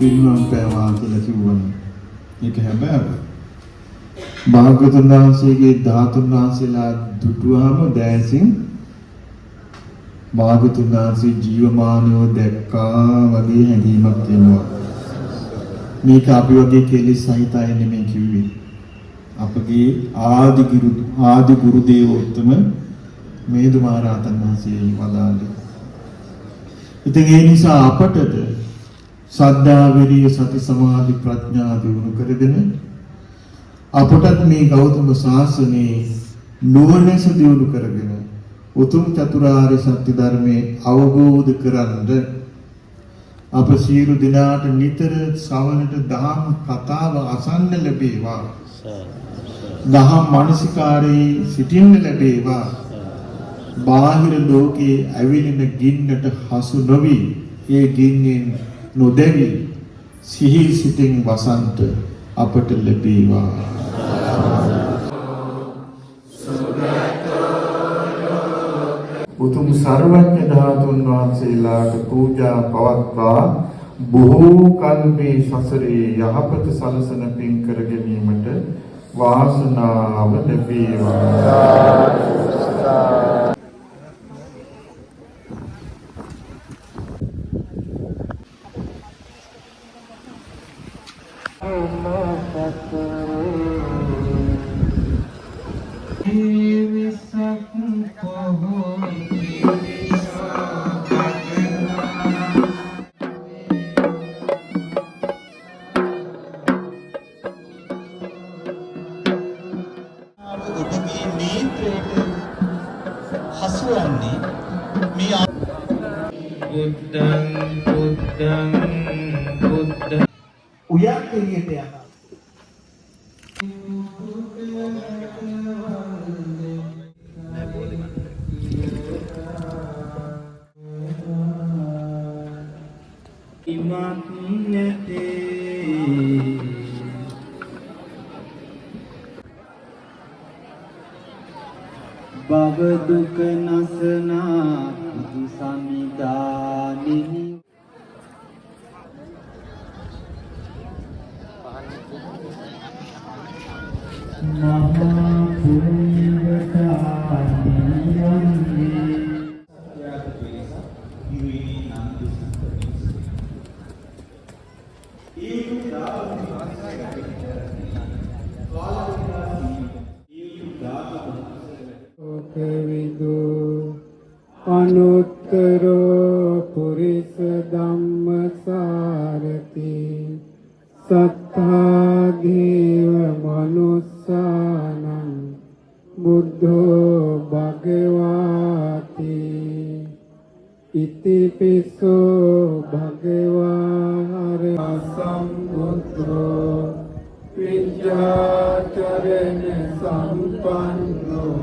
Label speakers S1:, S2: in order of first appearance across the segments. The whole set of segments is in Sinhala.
S1: පිරිනුවම් පෑවා කියලා කිව්වනේ. ඒක හැබැයි භාග්‍යවතුන් වහන්සේගේ ධාතුන් වහන්සේලා දුටුවාම දැසින් භාග්‍යවතුන් වහන්සේ ජීවමානව දැක්කා වගේ හැඟීමක් එනවා. මේක අපි වගේ කෙලෙස් සහිත අය නෙමෙයි කිව්වේ. අපගේ ආදි ගුරු දේවෝත්තම මේදු මහ රහතන් වහන්සේ වදාළේ. ඉතින් ඒ නිසා අපටද සද්ධා විරිය සති සමාධි ප්‍රඥා දිනු කරගෙන අපටත් මේ ගෞතම සාසනයේ නුවණැස දිනු කරගෙන උතුම් චතුරාර්ය සත්‍ය ධර්මයේ අවබෝධ කරගන්න අප සියලු දිනාට නිතර ශ්‍රවණට දහම් කතාව අසන්න ලැබේවා. දහම් මානසිකාරේ සිටින්න ලැබේවා. බාහිර ලෝකයේ ඇවිලින ගින්නට හසු නොවි ඒ ගින්නෙන් නොදැවි සිහි සිතින් වසන්ත අපට ලැබේවා. උතුම් සර්වඥ ධාතුන් වහන්සේලාට පූජා පවත්වා බොහෝ කල් මේ සසරේ යහපත සලසන පින් කර ගැනීමට වාසනාව ලැබේවා.
S2: උයන් එළියට යනවා. ඉමත් නැතේ භව දුක නසනා බුදු සමිදානිනි මහා පුණ්‍යවතානියන්නේ අනුත්තරෝ පුරිස ධම්මසාරති සත්තා දේව මනුස්සානං බුද්ධෝ භගවාති ඉතිපිසෝ භගවාර සම්බුද්ධෝ විද්‍යාචරණ සම්පන්නෝ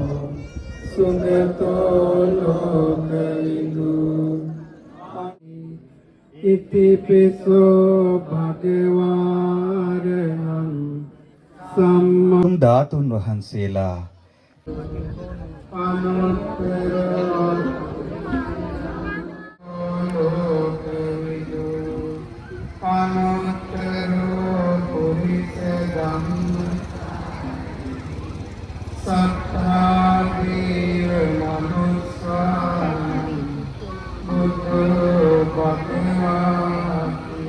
S2: සුගතෝ ලෝකවිදු ඉතිපිසෝ භගවාරහං සම්මා
S3: ධාතුන් වහන්සේලා
S2: අනුත්තරෝ ලෝකවිදු අනුත්තරෝ පුරිස ධම්ම සත්තා දේව මනුස්සානං බුද්ධෝ භගවාති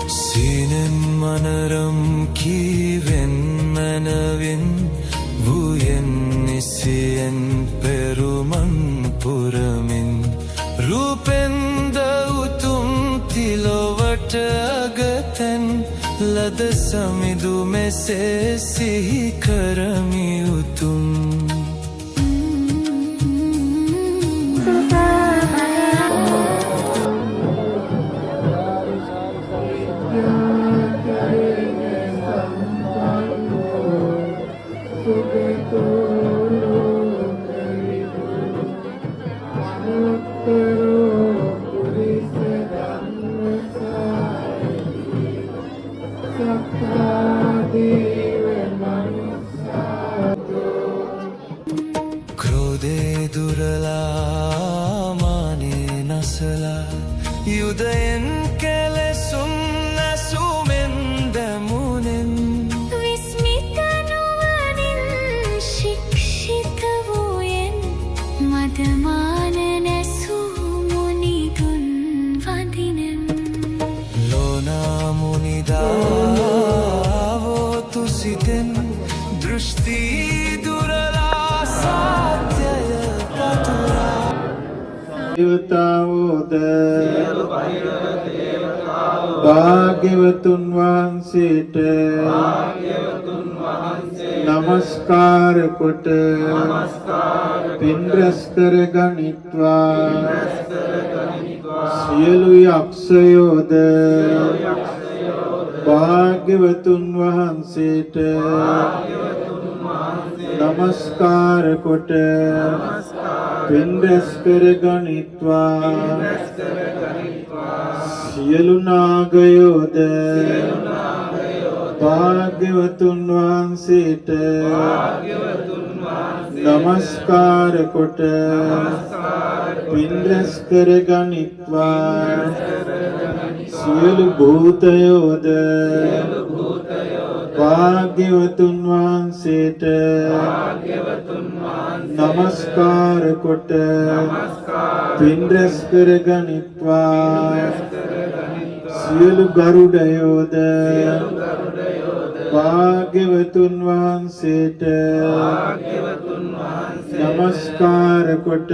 S4: Sinen manaram kiven manavin vuyen nisien peruman puramin rupenda utum tilovata agaten lada samidu mese sihi karami utum क्रोधे दुरला माने नसला युदयन केले सुन्ना सुमेंदमुनिन
S5: විස්මිතනුවනින් ශික්ෂිත වූයෙන් මදමාන නැසූ මුනිදුන් වඳිනම්
S4: लोना मुनिदावो तुसितेन दृष्टि दुरला सात्यय पतुरा
S2: දේවතාවෝද භාග්‍යවතුන් වහන්සේට නමස්කාර කොට පින් රැස් කර ගනිත්වා සියලු යක්ෂයෝද භාග්‍යවතුන් වහන්සේට නමස්කාර කොට පින් රැස් කර ගනිත්වා සියලු නාගයෝද භාග්‍යවතුන් වහන්සේට නමස්කාර කොට පින් රැස් කර ගනිත්වා සියලු භූතයෝද භාග්‍යවතුන් වහන්සේට නමස්කාර කොට පින් රැස් කර ගනිත්වා සියලු ගරුඩයෝද භාග්‍යවතුන් වහන්සේට නමස්කාර කොට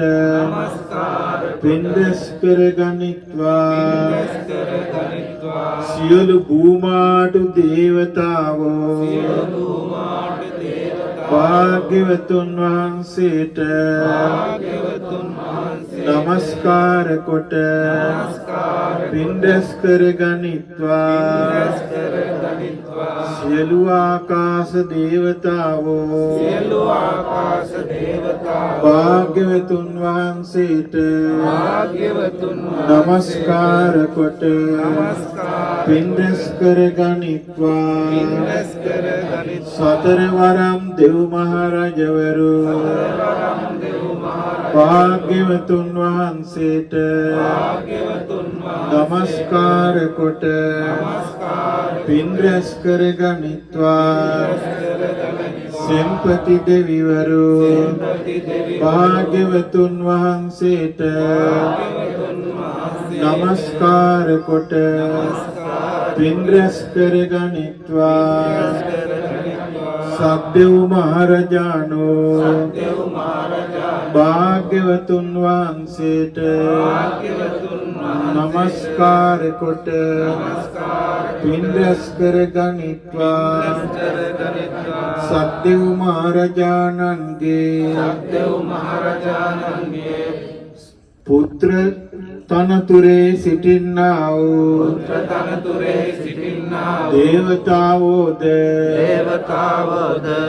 S2: පින් රැස් කර ගනිත්වා සියලු භූමාටු දේවතාවෝ භාග්‍යවතුන් වහන්සේට නමස්කාර කොට පින්දස් කරගනිත්වා සියලු ආකාශ දේවතාවෝ භාග්‍යවතුන් වහන්සේට නමස්කාර කොට පින්දස් කරගනිත්වා සතරවරම් දෙව් මහරජවරු භාග්‍යවතුන් වහන්සේට නමස්කාර කොට පින් රැස් කරගනිත්වා සෙම්පති දෙවිවරු භාග්‍යවතුන් වහන්සේට නමස්කාර කොට පින් රැස් කරගනිත්වා සද්දෙව් මහරජාණෝ භාග්‍යවතුන් වහන්සේට නමස්කාර කොට පින් රැස් කරගනිත්වා සද්දෙව් මහරජාණන්ගේ පුත්‍ර තනතුරේ සිටින්නා වූ දේවතාවෝද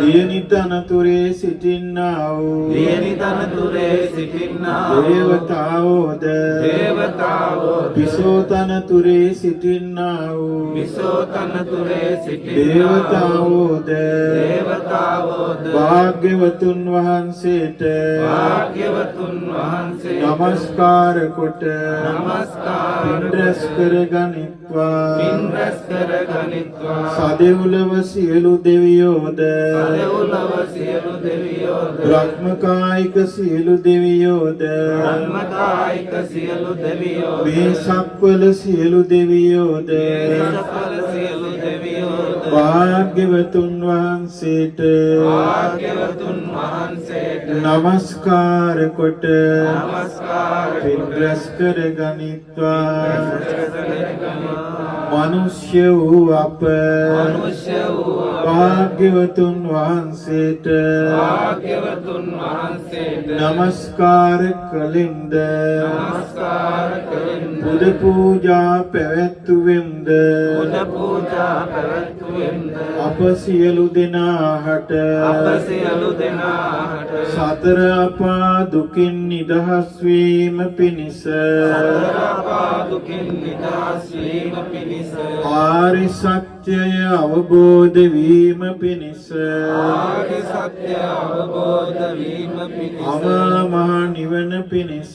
S2: දියණි තනතුරේ සිටින්නා වූ දේවතාවෝද විසෝ තනතුරේ සිටින්නා වූ දේවතාවෝද භාග්‍යවතුන් වහන්සේට නමස්කාර කොට පින් රැස් කරගනිත්වා සදෙව්ලොව සියලු දෙවියෝද බ්‍රහ්මකායික සියලු දෙවියෝද මේ සක්වල සියලු දෙවියෝද භාග්‍යවතුන් වහන්සේට නමස්කාර කොට පින් රැස් කරගනිත්වා මනුෂ්‍ය වූ අප භාග්‍යවතුන් වහන්සේට නමස්කාර කලින්ද පුද පූජා පැවැත්වුවෙම්ද අප සියලු දෙනාහට සතර අපා දුකින් නිදහස් වීම පිණිස ආරි සත්‍යය අවබෝධ වීම පිණිස අමා මහ නිවන පිණිස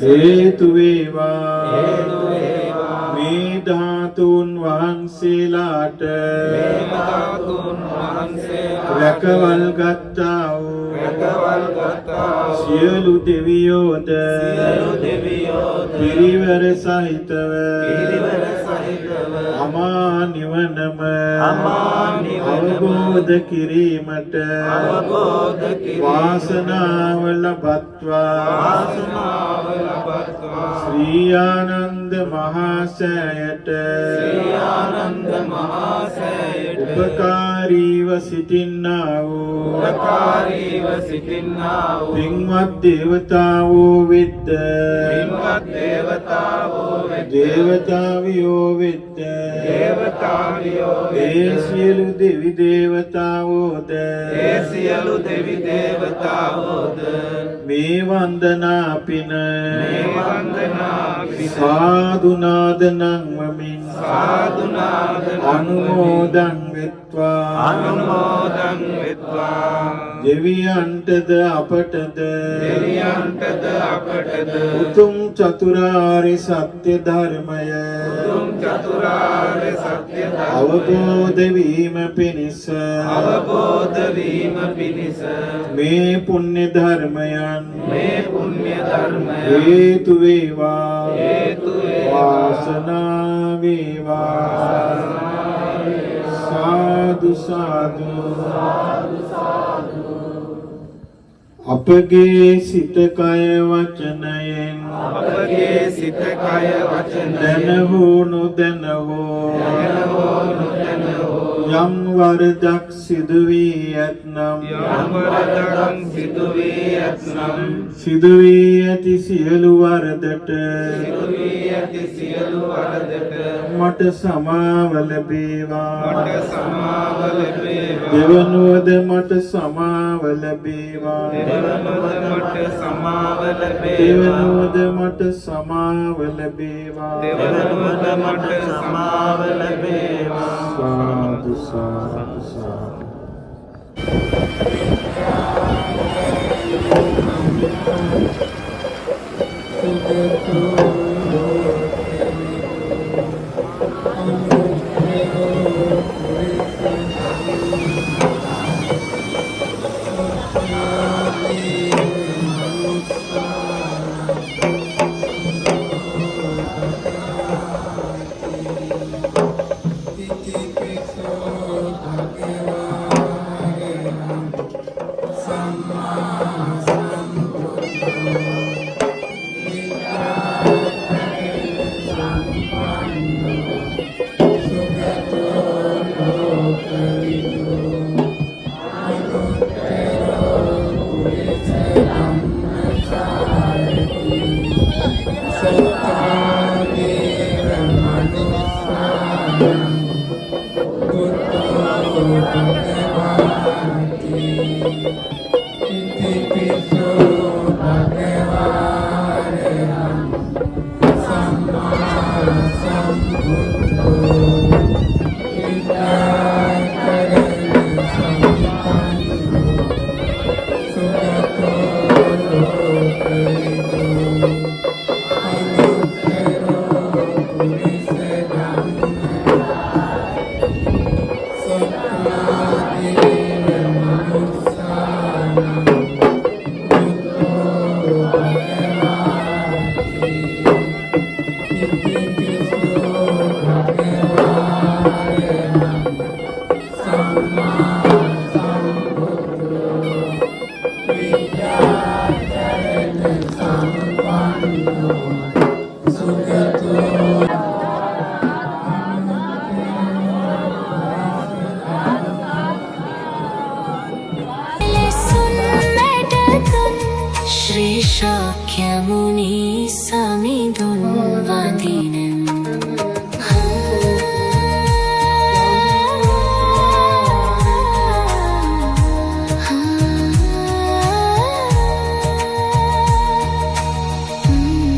S2: හේතු වේවා මේ ධාතුන් වහන්සේලාට රැකවල් ගත්තා වූ සියලු දෙවියෝද පිරිවර සහිතව අමා නිවනම අවබෝධ කිරීමට වාසනාව ලබත්වා ශ්‍රී ආනන්ද මහසෑයට උපකාරීව සිටින්නා වූ පින්වත් දේවතාවෝ වෙද්ද දේවතාවියෝ වෙද්ද ඒ සියලු දෙවි දේවතාවෝද මේ වන්දනා පින සාදුනාද නංවමින් අනුමෝදන් වෙත්වා දෙවියන්ටද අපටද උතුම් චතුරාර්ය සත්‍ය ධර්මය අවබෝධ වීම පිණිස මේ පුණ්‍ය ධර්මයන් හේතු වේවා වාසනාව වේවා සාදු සාදු අපගේ සිත කය වචනයෙන් දැන හෝ නොදැන හෝ යම් වරදක් සිදු වී ඇතනම් සිදු වී ඇති සියලු වරදට මට සමාව ලැබේවා දෙවනුවද මට සමාව ලැබේවා දෙවනුවද මට සමාව ලැබේවා සාදු සාදු සාදු
S5: Shri Shakyamuni